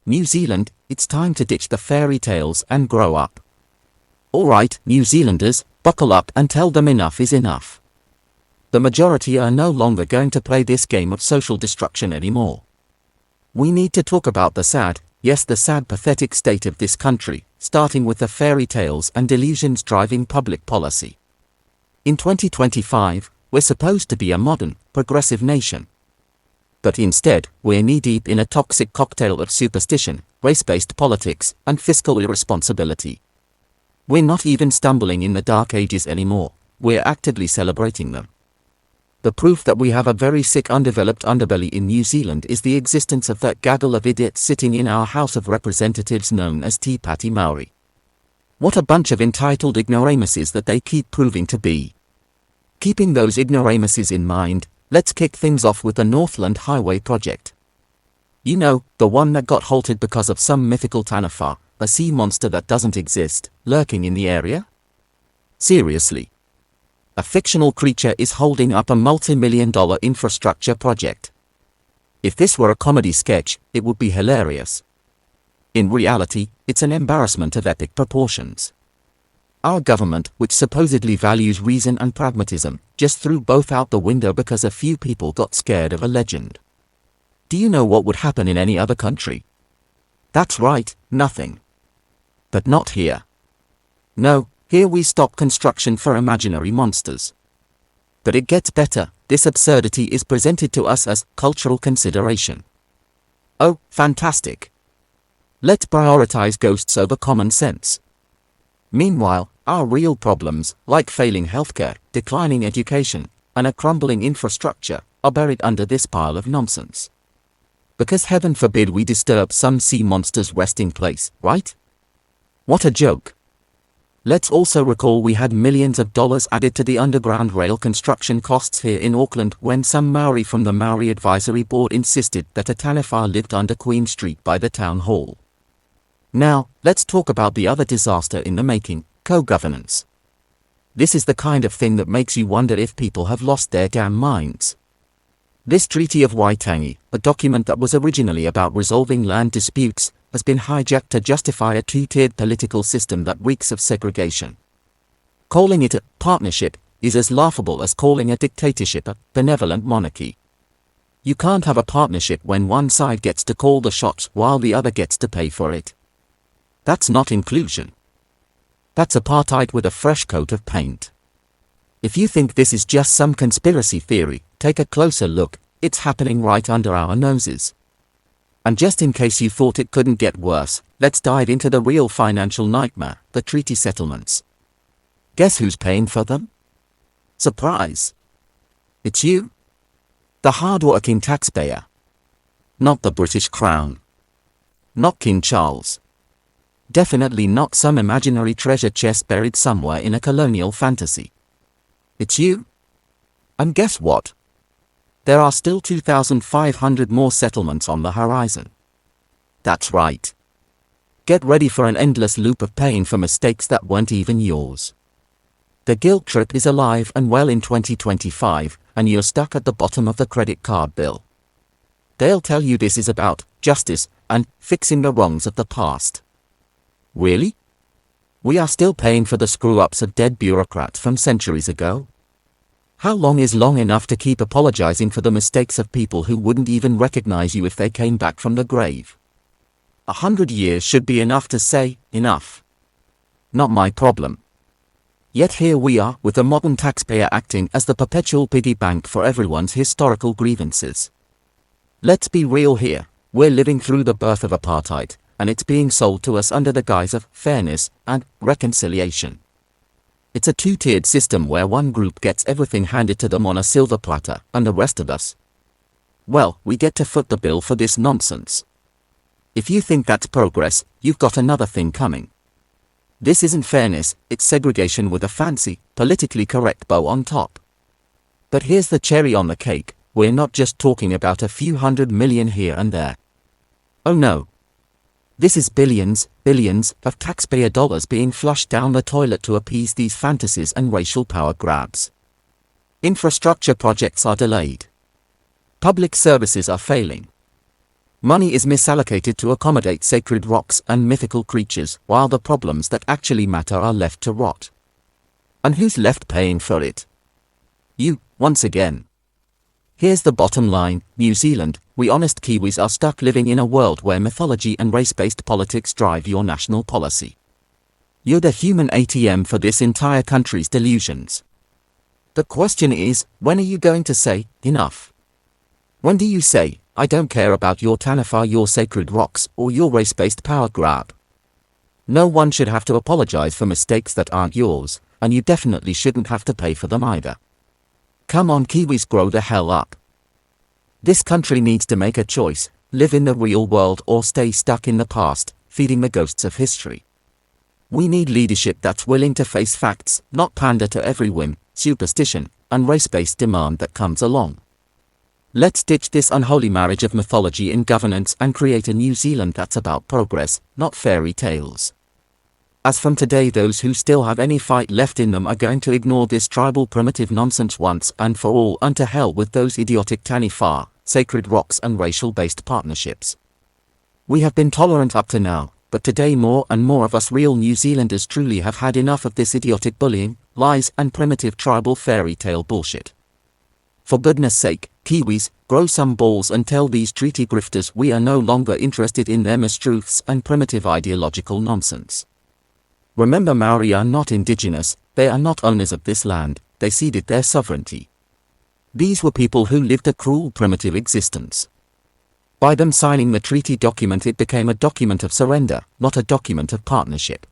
New Zealand, it's time to ditch the fairy tales and grow up. Alright, New Zealanders, buckle up and tell them enough is enough. The majority are no longer going to play this game of social destruction anymore. We need to talk about the sad, yes the sad pathetic state of this country, starting with the fairy tales and delusions driving public policy. In 2025, we're supposed to be a modern, progressive nation. But instead, we're knee-deep in a toxic cocktail of superstition, race-based politics, and fiscal irresponsibility. We're not even stumbling in the dark ages anymore, we're actively celebrating them. The proof that we have a very sick undeveloped underbelly in New Zealand is the existence of that gaggle of idiots sitting in our House of Representatives known as Tea Party Maori. What a bunch of entitled ignoramuses that they keep proving to be. Keeping those ignoramuses in mind, let's kick things off with the Northland Highway project. You know, the one that got halted because of some mythical taniwha, a sea monster that doesn't exist, lurking in the area? Seriously. A fictional creature is holding up a multi-million-dollar infrastructure project. If this were a comedy sketch, it would be hilarious. In reality, it's an embarrassment of epic proportions. Our government, which supposedly values reason and pragmatism, just threw both out the window because a few people got scared of a legend. Do you know what would happen in any other country? That's right, nothing. But not here. No. Here we stop construction for imaginary monsters. But it gets better, this absurdity is presented to us as cultural consideration. Oh, fantastic. Let's prioritize ghosts over common sense. Meanwhile, our real problems, like failing healthcare, declining education, and a crumbling infrastructure, are buried under this pile of nonsense. Because heaven forbid we disturb some sea monster's resting place, right? What a joke. Let's also recall we had millions of dollars added to the underground rail construction costs here in Auckland when some Maori from the Maori Advisory Board insisted that a taniwha lived under Queen Street by the town hall. Now, let's talk about the other disaster in the making, co-governance. This is the kind of thing that makes you wonder if people have lost their damn minds. This Treaty of Waitangi, a document that was originally about resolving land disputes, has been hijacked to justify a two-tiered political system that reeks of segregation. Calling it a partnership is as laughable as calling a dictatorship a benevolent monarchy. You can't have a partnership when one side gets to call the shots while the other gets to pay for it. That's not inclusion. That's apartheid with a fresh coat of paint. If you think this is just some conspiracy theory, take a closer look, it's happening right under our noses. And just in case you thought it couldn't get worse, let's dive into the real financial nightmare, the treaty settlements. Guess who's paying for them? Surprise! It's you. The hard-working taxpayer. Not the British Crown. Not King Charles. Definitely not some imaginary treasure chest buried somewhere in a colonial fantasy. It's you. And guess what? There are still 2,500 more settlements on the horizon. That's right. Get ready for an endless loop of paying for mistakes that weren't even yours. The guilt trip is alive and well in 2025, and you're stuck at the bottom of the credit card bill. They'll tell you this is about justice and fixing the wrongs of the past. Really? We are still paying for the screw-ups of dead bureaucrats from centuries ago? How long is long enough to keep apologizing for the mistakes of people who wouldn't even recognize you if they came back from the grave? 100 years should be enough to say, enough. Not my problem. Yet here we are with the modern taxpayer acting as the perpetual piggy bank for everyone's historical grievances. Let's be real here, we're living through the birth of apartheid, and it's being sold to us under the guise of fairness and reconciliation. It's a two-tiered system where one group gets everything handed to them on a silver platter, and the rest of us, well, we get to foot the bill for this nonsense. If you think that's progress, you've got another thing coming. This isn't fairness, it's segregation with a fancy, politically correct bow on top. But here's the cherry on the cake, we're not just talking about a few $100 million here and there. Oh no. This is billions of taxpayer dollars being flushed down the toilet to appease these fantasies and racial power grabs. Infrastructure projects are delayed. Public services are failing. Money is misallocated to accommodate sacred rocks and mythical creatures, while the problems that actually matter are left to rot. And who's left paying for it? You, once again. Here's the bottom line: New Zealand, we honest Kiwis are stuck living in a world where mythology and race-based politics drive your national policy. You're the human ATM for this entire country's delusions. The question is, when are you going to say, enough? When do you say, I don't care about your taniwha, your sacred rocks, or your race-based power grab? No one should have to apologize for mistakes that aren't yours, and you definitely shouldn't have to pay for them either. Come on Kiwis, grow the hell up. This country needs to make a choice: live in the real world or stay stuck in the past, feeding the ghosts of history. We need leadership that's willing to face facts, not pander to every whim, superstition, and race-based demand that comes along. Let's ditch this unholy marriage of mythology in governance and create a New Zealand that's about progress, not fairy tales. As from today, those who still have any fight left in them are going to ignore this tribal primitive nonsense once and for all, and to hell with those idiotic taniwha, sacred rocks and racial-based partnerships. We have been tolerant up to now, but today more and more of us real New Zealanders truly have had enough of this idiotic bullying, lies and primitive tribal fairy tale bullshit. For goodness sake, Kiwis, grow some balls and tell these treaty grifters we are no longer interested in their mistruths and primitive ideological nonsense. Remember, Maori are not indigenous, they are not owners of this land, they ceded their sovereignty. These were people who lived a cruel primitive existence. By them signing the treaty document, it became a document of surrender, not a document of partnership.